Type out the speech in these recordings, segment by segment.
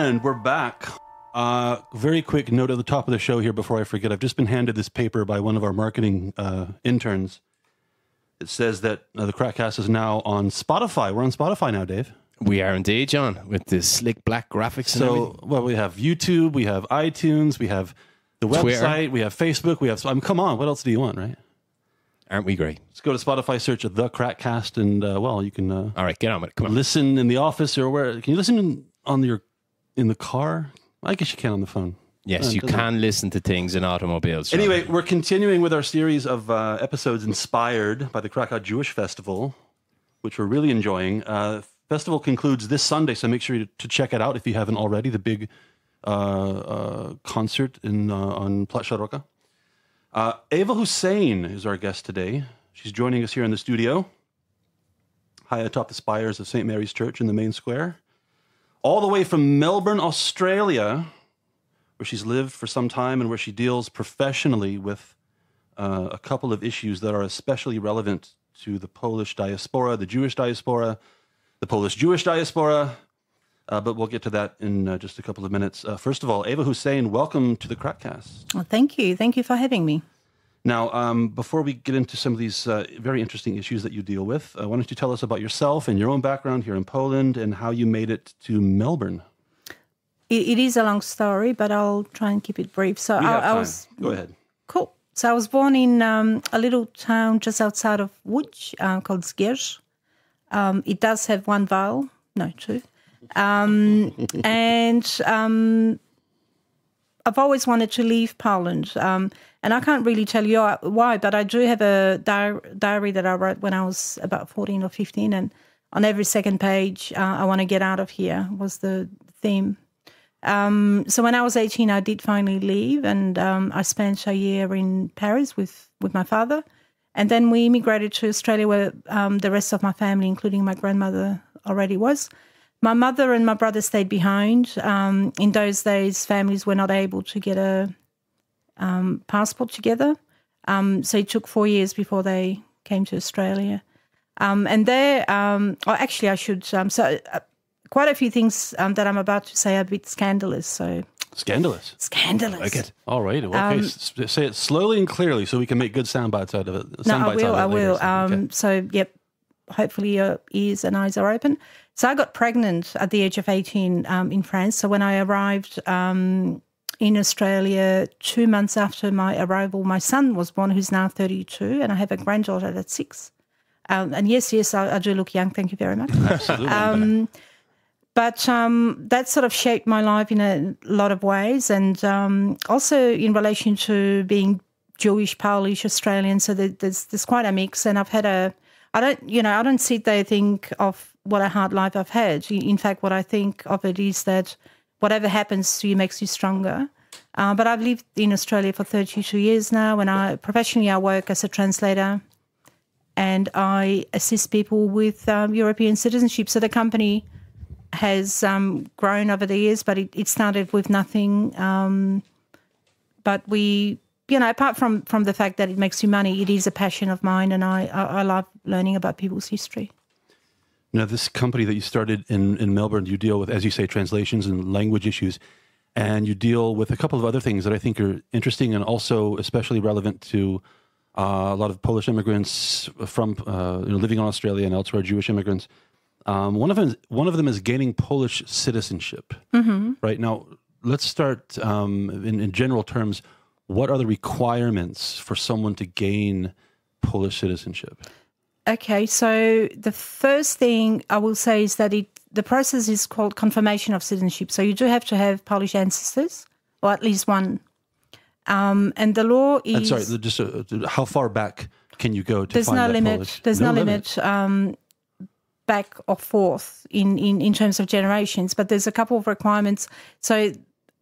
And we're back. Very quick note at the top of the show here before I forget. I've just been handed this paper by one of our marketing interns. It says that the KrakCast is now on Spotify. We're on Spotify now, Dave. We are indeed, John, with the slick black graphics and everything. Well, we have YouTube, we have iTunes, we have the website, Twitter. We have Facebook, we have... come on, what else do you want, right? Aren't we great? Let's go to Spotify, search the KrakCast, and, you can... All right, get on with it. Come on. Listen in the office or where... Can you listen in the car? I guess you can on the phone. Yes, you can listen to things in automobiles. John. Anyway, we're continuing with our series of episodes inspired by the Krakow Jewish Festival, which we're really enjoying. Festival concludes this Sunday, so make sure to check it out if you haven't already, the big concert on Plat Sharoka. Eva Hussain is our guest today. She's joining us here in the studio, high atop the spires of St. Mary's Church in the main square. All the way from Melbourne, Australia, where she's lived for some time and where she deals professionally with a couple of issues that are especially relevant to the Polish diaspora, the Jewish diaspora, the Polish Jewish diaspora, but we'll get to that in just a couple of minutes. First of all, Eva Hussain, welcome to the KrakCast. Well, thank you. Thank you for having me. Now, before we get into some of these very interesting issues that you deal with, why don't you tell us about yourself and your own background here in Poland and how you made it to Melbourne? It is a long story, but I'll try and keep it brief. So Go ahead. Cool. So I was born in a little town just outside of Łódź called Zgierz. It does have one vowel, no, two. I've always wanted to leave Poland. And I can't really tell you why, but I do have a diary that I wrote when I was about 14 or 15. And on every second page, I want to get out of here was the theme. So when I was 18, I did finally leave. And I spent a year in Paris with my father. And then we immigrated to Australia where the rest of my family, including my grandmother, already was. My mother and my brother stayed behind. In those days, families were not able to get a passport together. So it took 4 years before they came to Australia. And there, actually I should, quite a few things that I'm about to say are a bit scandalous. So Scandalous. Scandalous. I like it. All right. Well, okay. Say it slowly and clearly so we can make good sound bites out of it. No, I will. Okay. So, yep, hopefully your ears and eyes are open. So I got pregnant at the age of 18 in France. So when I arrived in Australia 2 months after my arrival, my son was born, who's now 32, and I have a granddaughter that's 6. And yes, I do look young. Thank you very much. Absolutely. But that sort of shaped my life in a lot of ways, and also in relation to being Jewish, Polish, Australian. So there's quite a mix, and I've had I don't sit there and think of what a hard life I've had. In fact, what I think of it is that whatever happens to you makes you stronger. But I've lived in Australia for 32 years now, and professionally I work as a translator, and I assist people with European citizenship. So the company has grown over the years, but it started with nothing. But we, apart from the fact that it makes you money, it is a passion of mine, and I love learning about people's history. Now, this company that you started in Melbourne, you deal with, as you say, translations and language issues, and you deal with a couple of other things that I think are interesting and also especially relevant to a lot of Polish immigrants from living in Australia and elsewhere, Jewish immigrants. One of them is gaining Polish citizenship. Mm-hmm. Right now, let's start in general terms. What are the requirements for someone to gain Polish citizenship? Okay, so the first thing I will say is that the process is called confirmation of citizenship. So you do have to have Polish ancestors, or at least one. And the law is... I'm sorry, just how far back can you go to find that Polish? There's no limit. Back or forth in terms of generations, but there's a couple of requirements. So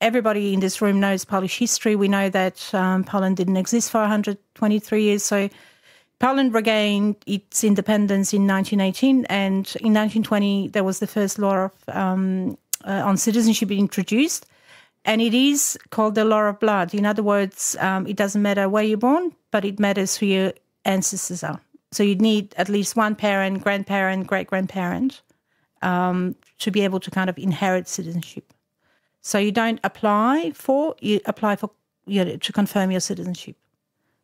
everybody in this room knows Polish history. We know that Poland didn't exist for 123 years. So Poland regained its independence in 1918, and in 1920 there was the first law of, on citizenship introduced, and it is called the law of blood. In other words, it doesn't matter where you're born, but it matters who your ancestors are. So you'd need at least one parent, grandparent, great-grandparent to be able to kind of inherit citizenship. So you don't apply for, you apply for to confirm your citizenship,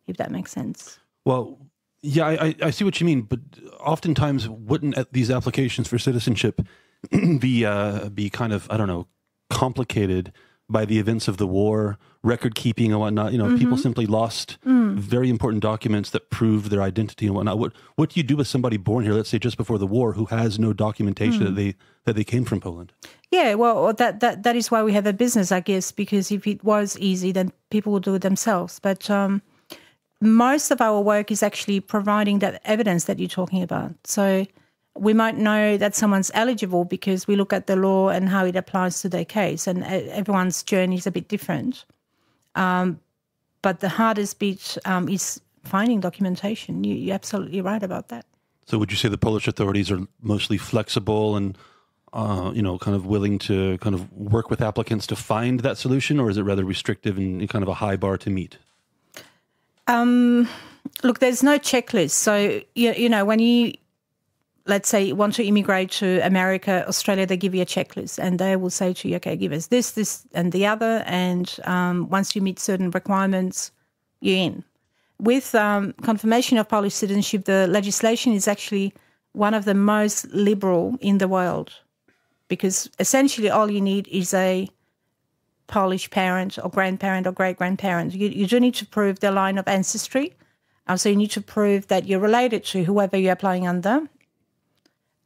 if that makes sense. Well, yeah, I see what you mean, but oftentimes wouldn't these applications for citizenship be kind of, I don't know, complicated by the events of the war, record keeping and whatnot? People simply lost very important documents that proved their identity and whatnot. What do you do with somebody born here, let's say just before the war, who has no documentation that they came from Poland? Yeah, well, that is why we have a business, I guess, because if it was easy, then people would do it themselves. But most of our work is actually providing that evidence that you're talking about. So we might know that someone's eligible because we look at the law and how it applies to their case, and everyone's journey is a bit different. But the hardest bit is finding documentation. You're absolutely right about that. So would you say the Polish authorities are mostly flexible and, kind of willing to kind of work with applicants to find that solution, or is it rather restrictive and kind of a high bar to meet? Look, there's no checklist. So, when you, let's say, want to immigrate to America, Australia, they give you a checklist and they will say to you, okay, give us this, and the other. And once you meet certain requirements, you're in. With confirmation of Polish citizenship, the legislation is actually one of the most liberal in the world, because essentially all you need is a Polish parent or grandparent or great-grandparent. You do need to prove the line of ancestry. So you need to prove that you're related to whoever you're applying under,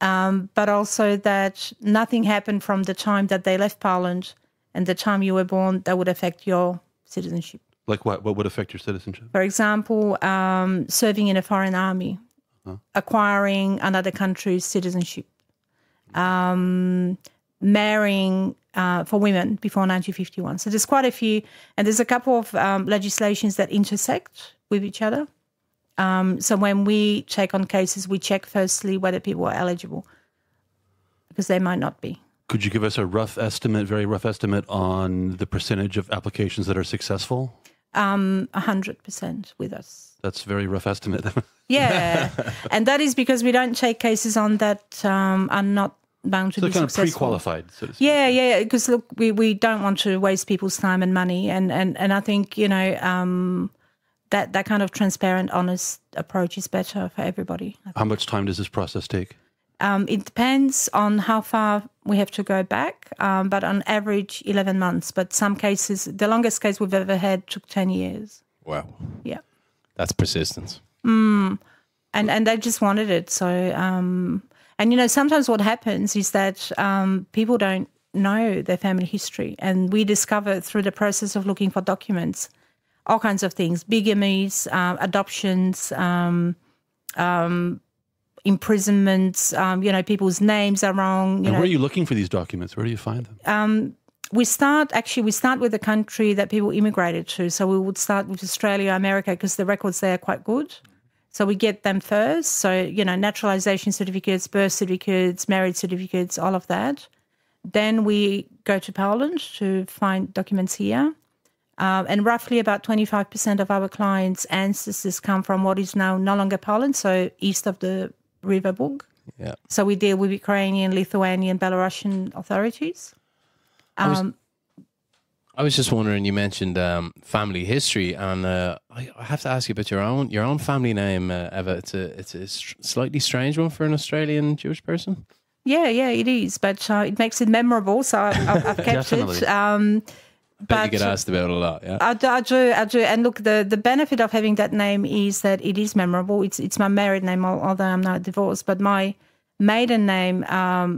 but also that nothing happened from the time that they left Poland and the time you were born that would affect your citizenship. Like what? What would affect your citizenship? For example, serving in a foreign army, acquiring another country's citizenship, marrying for women before 1951. So there's quite a few, and there's a couple of legislations that intersect with each other. So when we take on cases, we check firstly whether people are eligible, because they might not be. Could you give us a rough estimate, very rough estimate, on the percentage of applications that are successful? 100% with us. That's a very rough estimate. Yeah, and that is because we don't take cases on that are not bound to be successful. So kind of pre-qualified, so to speak. Yeah, because look, we don't want to waste people's time and money, and I think, that kind of transparent, honest approach is better for everybody. How much time does this process take? It depends on how far we have to go back, but on average 11 months. But some cases, the longest case we've ever had took 10 years. Wow. Yeah. That's persistence. And they just wanted it. So, and sometimes what happens is that people don't know their family history, and we discover through the process of looking for documents all kinds of things: bigamies, adoptions, imprisonments. People's names are wrong. And where are you looking for these documents? Where do you find them? We start with the country that people immigrated to. So we would start with Australia, America, because the records there are quite good. So we get them first. So, naturalization certificates, birth certificates, marriage certificates, all of that. Then we go to Poland to find documents here. And roughly about 25% of our clients' ancestors come from what is now no longer Poland, so east of the River Bug. Yeah. So we deal with Ukrainian, Lithuanian, Belarusian authorities. I was just wondering, you mentioned family history, and I have to ask you about your own family name, Eva. It's a slightly strange one for an Australian Jewish person. Yeah, it is, but it makes it memorable, so I've kept it. But you get asked about it a lot, yeah. I do. And look, the benefit of having that name is that it is memorable. It's my married name, although I'm now divorced. But my maiden name,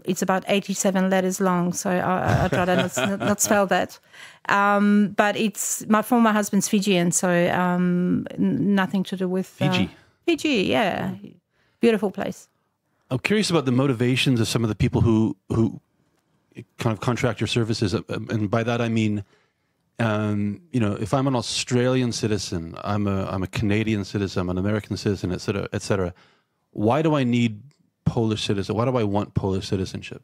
it's about 87 letters long, so I try to not spell that. But it's my former husband's Fijian, so nothing to do with Fiji. Fiji, yeah, beautiful place. I'm curious about the motivations of some of the people who kind of contract your services, and by that I mean, if I'm an Australian citizen, I'm a Canadian citizen, I'm an American citizen, et cetera, et cetera. Why do I need Polish citizenship? Why do I want Polish citizenship?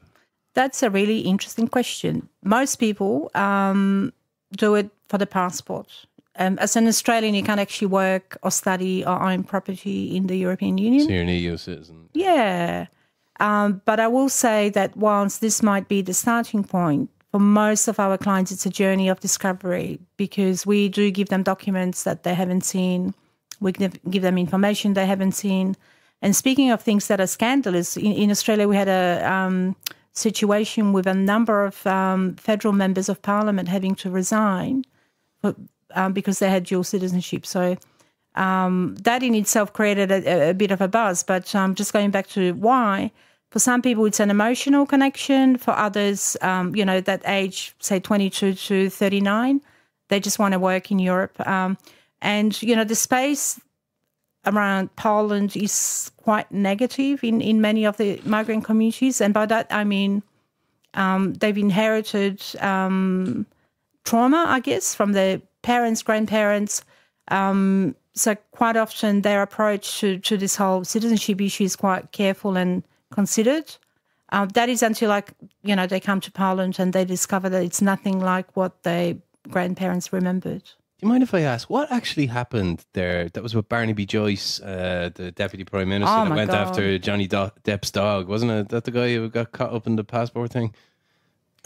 That's a really interesting question. Most people do it for the passport. As an Australian, you can't actually work or study or own property in the European Union. So you're an EU citizen. Yeah. But I will say that whilst this might be the starting point for most of our clients, it's a journey of discovery because we do give them documents that they haven't seen. We give them information they haven't seen. And speaking of things that are scandalous, in Australia we had a situation with a number of federal members of parliament having to resign because they had dual citizenship. So that in itself created a bit of a buzz. But just going back to why, for some people it's an emotional connection. For others, that age, say 22 to 39, they just want to work in Europe. And the space around Poland is quite negative in many of the migrant communities. And by that, I mean they've inherited trauma, I guess, from their parents, grandparents. So quite often their approach to this whole citizenship issue is quite careful and considered. That is until, they come to Poland and they discover that it's nothing like what their grandparents remembered. Do you mind if I ask, what actually happened there? That was with Barnaby Joyce, the Deputy Prime Minister, that went after Johnny Depp's dog, wasn't it? That the guy who got caught up in the passport thing?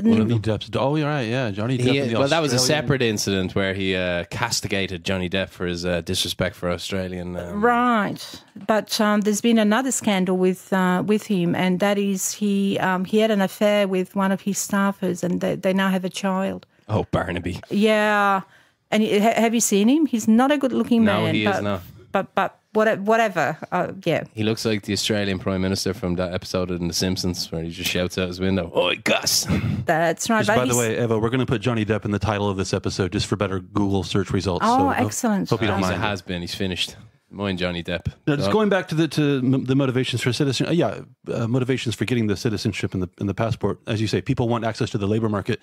Johnny Depp's dog. Oh, you're right, yeah. Johnny Depp. Well, that was a separate incident where he castigated Johnny Depp for his disrespect for Australian. Right. But there's been another scandal with him, and that is he had an affair with one of his staffers, and they now have a child. Oh, Barnaby. Yeah. And have you seen him? He's not a good-looking man. No, he is not. But whatever, yeah. He looks like the Australian Prime Minister from that episode in The Simpsons where he just shouts out his window, "Oi, Gus!" That's right. By the way, Eva, we're going to put Johnny Depp in the title of this episode just for better Google search results. Oh, so excellent. Hope you don't mind. He has been. He's finished. Mind Johnny Depp. Now, just going back to the motivations for citizenship. Motivations for getting the citizenship and the passport. As you say, people want access to the labor market.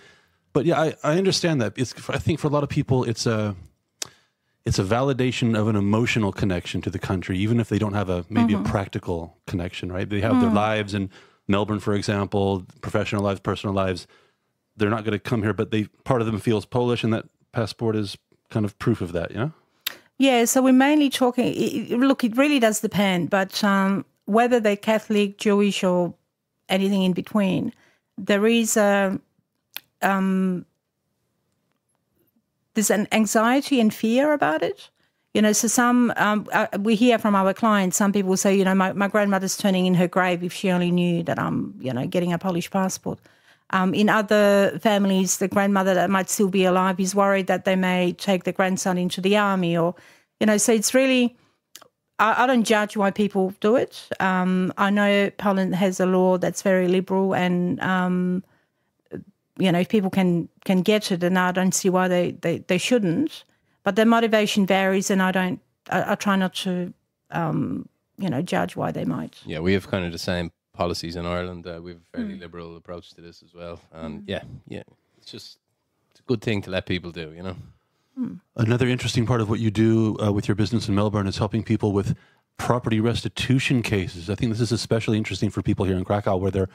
But yeah, I understand that. I think for a lot of people, it's a validation of an emotional connection to the country, even if they don't have maybe a practical connection, right? They have their lives in Melbourne, for example, professional lives, personal lives. They're not going to come here, but part of them feels Polish, and that passport is kind of proof of that, yeah? Yeah, so we're mainly talking, look, it really does depend, but whether they're Catholic, Jewish, or anything in between, there is there's an anxiety and fear about it. So some, we hear from our clients, some people say, my grandmother's turning in her grave if she only knew that I'm, getting a Polish passport. In other families, the grandmother that might still be alive is worried that they may take the grandson into the army or, so it's really, I don't judge why people do it. I know Poland has a law that's very liberal and, if people can get it, then I don't see why they shouldn't. But their motivation varies, and I try not to, judge why they might. Yeah, we have kind of the same policies in Ireland. We have a fairly liberal approach to this as well. And it's a good thing to let people do, Another interesting part of what you do with your business in Melbourne is helping people with property restitution cases. I think this is especially interesting for people here in Krakow, where there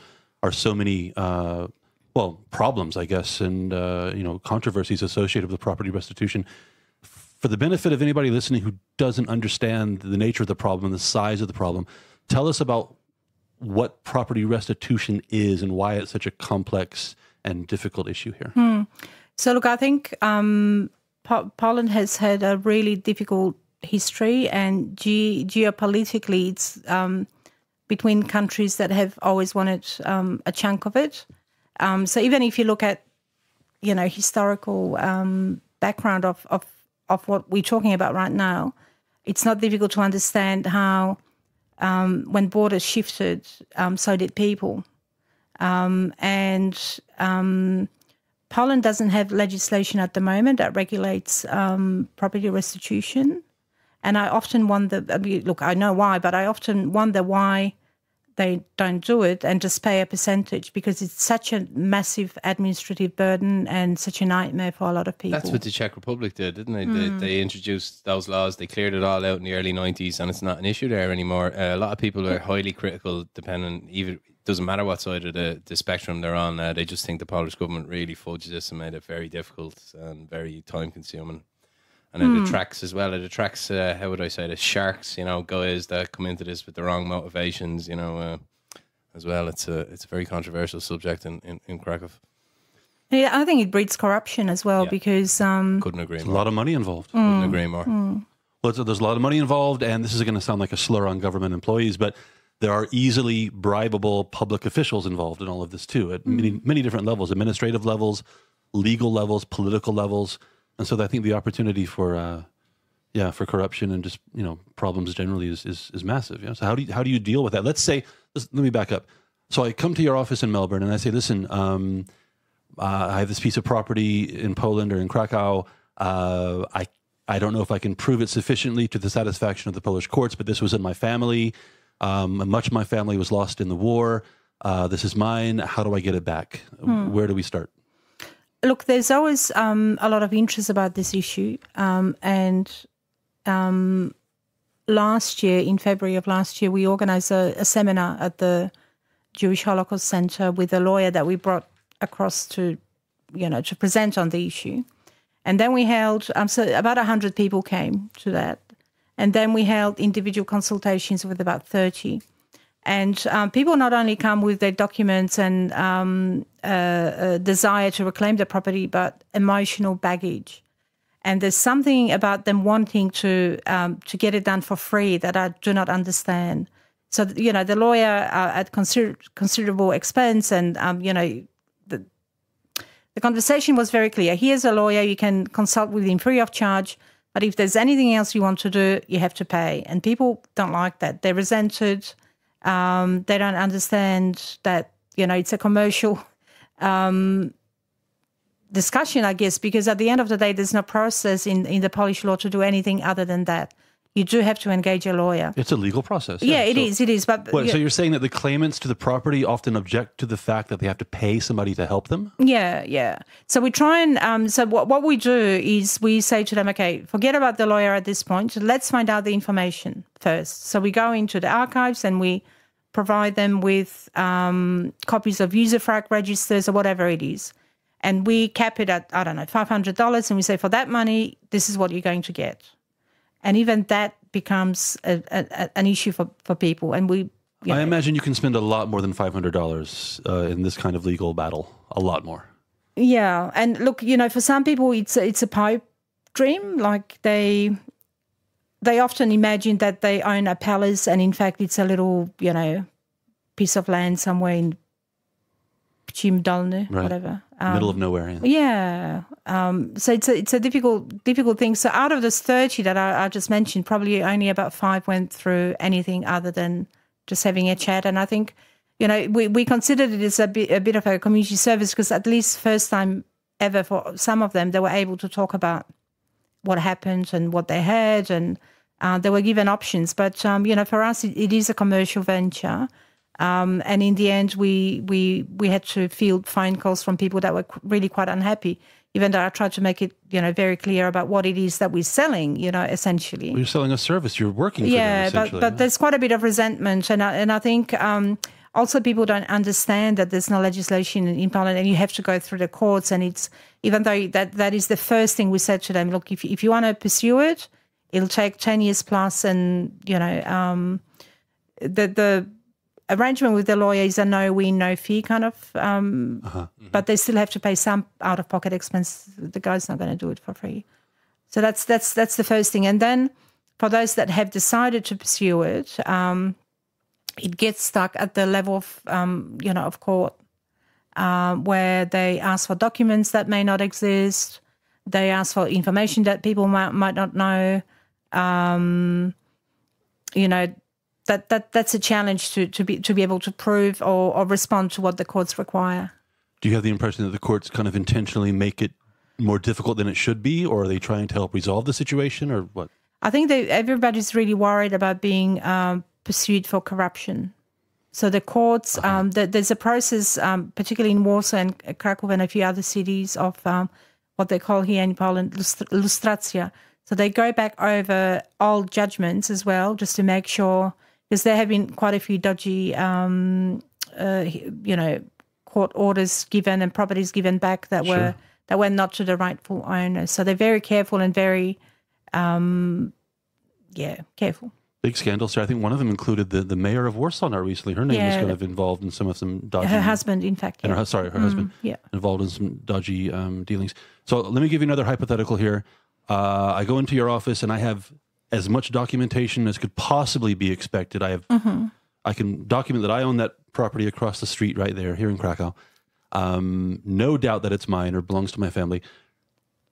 are so many problems, I guess, and controversies associated with property restitution. For the benefit of anybody listening who doesn't understand the nature of the problem and the size of the problem, tell us about what property restitution is and why it's such a complex and difficult issue here. So, look, I think Poland has had a really difficult history, and geopolitically, it's between countries that have always wanted a chunk of it. So even if you look at, historical background of what we're talking about right now, it's not difficult to understand how when borders shifted, so did people. And Poland doesn't have legislation at the moment that regulates property restitution. And I often wonder, look, I know why, but I often wonder why they don't do it and just pay a percentage, because it's such a massive administrative burden and such a nightmare for a lot of people. That's what the Czech Republic did, didn't they? They introduced those laws. They cleared it all out in the early 90s, and it's not an issue there anymore. A lot of people are highly critical, depending, even doesn't matter what side of the spectrum they're on. They just think the Polish government really fudged this and made it very difficult and very time-consuming. And it attracts as well. It attracts, how would I say this, sharks, guys that come into this with the wrong motivations, as well. It's a very controversial subject in Krakow. Yeah, I think it breeds corruption as well because... Couldn't agree more. A lot of money involved. Couldn't agree more. Well, there's a lot of money involved, and this is going to sound like a slur on government employees, but there are easily bribable public officials involved in all of this too, at many different levels, administrative levels, legal levels, political levels. And so I think the opportunity for corruption and just, problems generally is massive. So how do you deal with that? Let's say, let me back up. So I come to your office in Melbourne and I say, listen, I have this piece of property in Poland or in Krakow. I don't know if I can prove it sufficiently to the satisfaction of the Polish courts, but this was in my family. Much of my family was lost in the war. This is mine. How do I get it back? Where do we start? Look, there's always a lot of interest about this issue. Last year, in February of last year, we organised a seminar at the Jewish Holocaust Centre with a lawyer that we brought across to present on the issue. And then we held, so about 100 people came to that. And then we held individual consultations with about 30. And people not only come with their documents and a desire to reclaim their property, but emotional baggage. And there's something about them wanting to get it done for free that I do not understand. So, the lawyer at considerable expense and, the conversation was very clear. Here's a lawyer, you can consult with him free of charge, but if there's anything else you want to do, you have to pay. And people don't like that. They're resented. They don't understand that, it's a commercial discussion, I guess, because at the end of the day, there's no process in the Polish law to do anything other than that. You do have to engage a lawyer. It's a legal process. Yeah, it is. But so you're saying that the claimants to the property often object to the fact that they have to pay somebody to help them? Yeah. So we try and, so what we do is we say to them, okay, forget about the lawyer at this point. Let's find out the information first. So we go into the archives and we provide them with copies of user-frac registers or whatever it is. And we cap it at, $500. And we say, for that money, this is what you're going to get. And even that becomes an issue for people. And I imagine you can spend a lot more than $500 in this kind of legal battle. A lot more. Yeah. And look, for some people, it's a pipe dream. Like they often imagine that they own a palace, and in fact, it's a little, piece of land somewhere in Chimdolny, whatever. Middle of nowhere. Yeah. So it's a difficult thing. So out of those 30 that I just mentioned, probably only about 5 went through anything other than just having a chat. And I think, we considered it as a bit of a community service because at least first time ever for some of them, they were able to talk about what happened and what they had, and they were given options. But, for us, it is a commercial venture. And in the end, we had to field phone calls from people that were really quite unhappy, even though I tried to make it, very clear about what it is that we're selling, essentially. Well, you're selling a service. You're working for them, essentially. But there's quite a bit of resentment. And I think also people don't understand that there's no legislation in Poland and you have to go through the courts. And it's, even though that is the first thing we said to them, look, if you want to pursue it, it'll take 10 years plus. And, the arrangement with the lawyer is a no-win, no-fee kind of, but they still have to pay some out-of-pocket expense. The guy's not going to do it for free. So that's the first thing. And then for those that have decided to pursue it, it gets stuck at the level of, of court, where they ask for documents that may not exist. They ask for information that people might not know. That's a challenge to be able to prove or respond to what the courts require. Do you have the impression that the courts kind of intentionally make it more difficult than it should be, or are they trying to help resolve the situation, or what? I think everybody's really worried about being pursued for corruption. So the courts, there's a process, particularly in Warsaw and Krakow and a few other cities, of what they call here in Poland, lustracja. So they go back over old judgments as well, just to make sure, because there have been quite a few dodgy, court orders given and properties given back that were not to the rightful owners. So they're very careful and very, careful. Big scandals here. I think one of them included the mayor of Warsaw now recently. Her name was kind of involved in some dodgy... Her husband, in fact. And her husband involved in some dodgy dealings. So let me give you another hypothetical here. I go into your office and I have as much documentation as could possibly be expected. I can document that I own that property across the street right there here in Krakow. No doubt that it's mine or belongs to my family.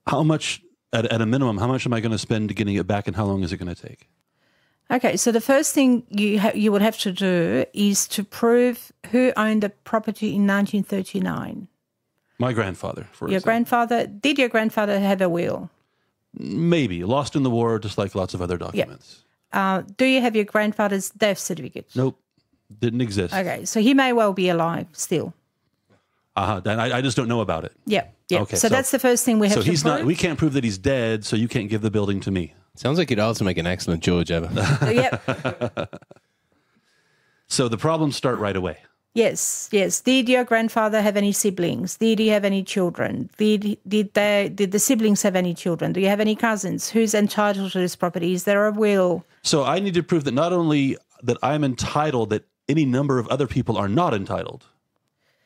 How much, at a minimum, how much am I going to spend getting it back, and how long is it going to take? Okay, so the first thing you would have to do is to prove who owned the property in 1939. My grandfather, for your example. grandfather. Did your grandfather have a will? Maybe. Lost in the war, just like lots of other documents. Do you have your grandfather's death certificate? Nope. Didn't exist. Okay, so he may well be alive still. Then I just don't know about it. Yeah. Okay, so that's the first thing we have to prove. So we can't prove that he's dead, so you can't give the building to me. Sounds like you'd also make an excellent judge, Eva. Yep. So the problems start right away. Yes. Did your grandfather have any siblings? Did he have any children? Did the siblings have any children? Do you have any cousins? Who's entitled to this property? Is there a will? So I need to prove that not only that I'm entitled, that any number of other people are not entitled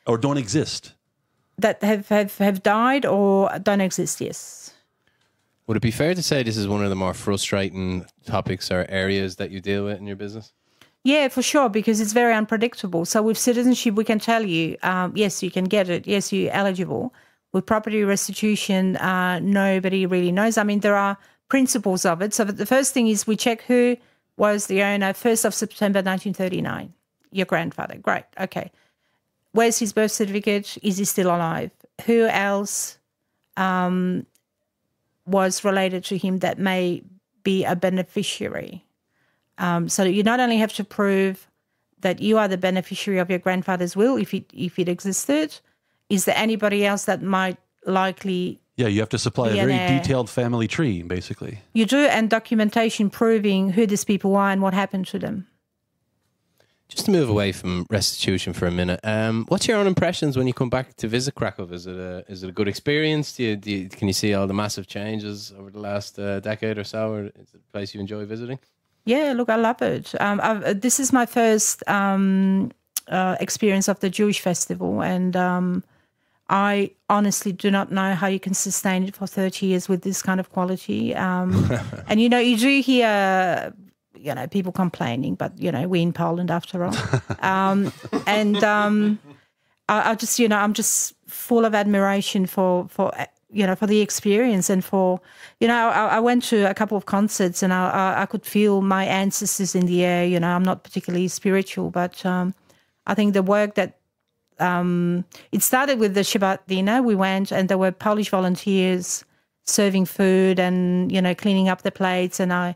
or don't exist. That have died or don't exist, yes. Would it be fair to say this is one of the more frustrating topics or areas that you deal with in your business? Yeah, for sure, because it's very unpredictable. So with citizenship, we can tell you, yes, you can get it. Yes, you're eligible. With property restitution, nobody really knows. I mean, there are principles of it. So the first thing is we check who was the owner 1st of September 1939. Your grandfather. Great. Okay. Where's his birth certificate? Is he still alive? Who else was related to him that may be a beneficiary? So you not only have to prove that you are the beneficiary of your grandfather's will, if it existed, is there anybody else that might likely... Yeah, you have to supply a very detailed family tree, basically. You do, and documentation proving who these people are and what happened to them. Just to move away from restitution for a minute, what's your own impressions when you come back to visit Krakow? Is it a good experience? Can you see all the massive changes over the last decade or so? Or is it a place you enjoy visiting? Yeah, look, I love it. This is my first experience of the Jewish Festival, and I honestly do not know how you can sustain it for 30 years with this kind of quality. And, you do hear... people complaining, but, we're in Poland after all. I just, I'm just full of admiration for the experience and for, I went to a couple of concerts and I could feel my ancestors in the air. I'm not particularly spiritual, but I think the work that, it started with the Shabbat dinner. We went and there were Polish volunteers serving food and, cleaning up the plates, and I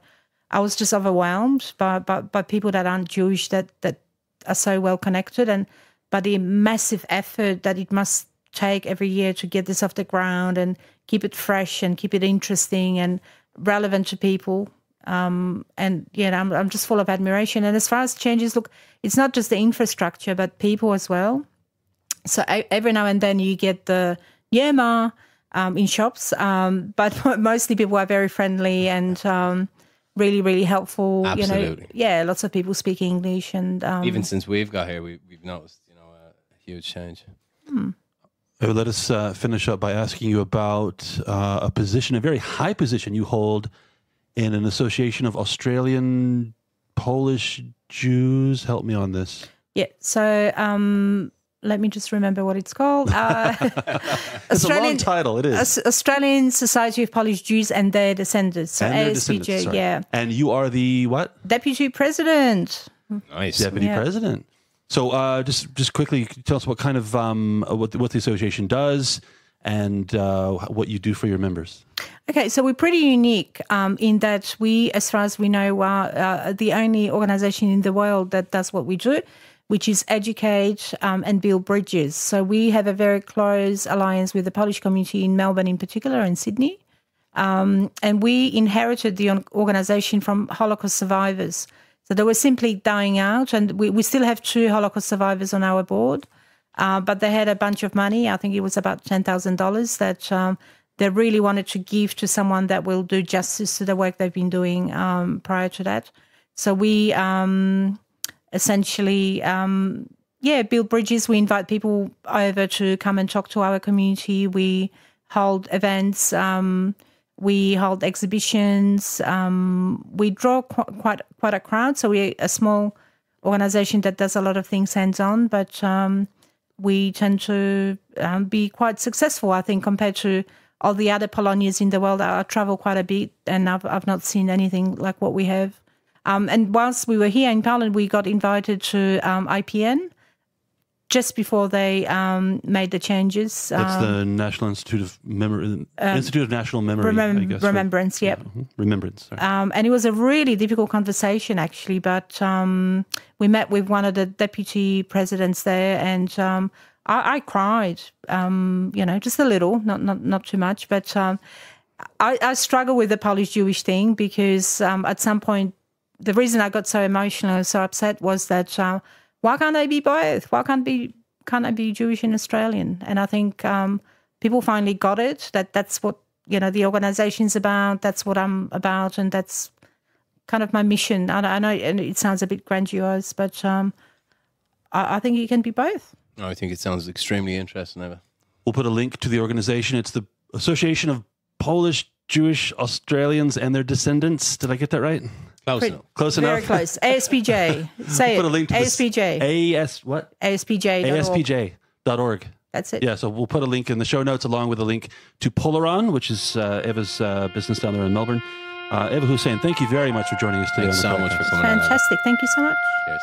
was just overwhelmed by people that aren't Jewish that are so well connected, and by the massive effort that it must take every year to get this off the ground and keep it fresh and keep it interesting and relevant to people. I'm just full of admiration. And as far as changes, look, it's not just the infrastructure, but people as well. So every now and then you get the Yema in shops, but mostly people are very friendly and really, really helpful. Absolutely. Lots of people speak English, and even since we've got here, we've noticed, a huge change. Let us finish up by asking you about a position, a very high position you hold in an association of Australian Polish Jews. Help me on this. Yeah. So let me just remember what it's called. It's a long title. It is Australian Society of Polish Jews and Their Descendants. So ASPJ, yeah. And you are the what? Deputy President. Nice. Deputy President. So just quickly tell us what kind of what the association does and what you do for your members. Okay, so we're pretty unique in that we, as far as we know, are the only organization in the world that does what we do, which is educate and build bridges. So we have a very close alliance with the Polish community in Melbourne in particular and Sydney. And we inherited the organization from Holocaust survivors. So they were simply dying out, and we still have 2 Holocaust survivors on our board, but they had a bunch of money. I think it was about $10,000 that they really wanted to give to someone that will do justice to the work they've been doing prior to that. So we essentially, build bridges. We invite people over to come and talk to our community. We hold events. We hold exhibitions. We draw quite a crowd. So we're a small organisation that does a lot of things hands-on, but we tend to be quite successful, I think, compared to all the other Polonias in the world. I travel quite a bit, and I've not seen anything like what we have. And whilst we were here in Poland, we got invited to IPN just before they made the changes. That's the National Institute of Institute of National Memory, I guess. Remembrance, yep. Remembrance. Sorry. And it was a really difficult conversation, actually. But we met with one of the deputy presidents there, and I cried. Just a little, not too much. But I struggle with the Polish Jewish thing because at some point, the reason I got so emotional and so upset was that why can't I be both? Why can't I be Jewish and Australian? And I think people finally got it, that's what, the organisation's about, that's what I'm about, and that's kind of my mission. I know and it sounds a bit grandiose, but I think it can be both. No, I think it sounds extremely interesting, Eva. We'll put a link to the organisation. It's the Association of Polish Jewish Australians and Their Descendants. Did I get that right? Close enough. Close enough. Very close. ASPJ. Say we'll it. Put a link to ASPJ. What? ASPJ.org. ASPJ.org. That's it. Yeah, so we'll put a link in the show notes along with a link to Polaron, which is Eva's business down there in Melbourne. Eva Hussain, thank you very much for joining us today. Thanks so much for coming on. Fantastic. Thank you so much. Cheers.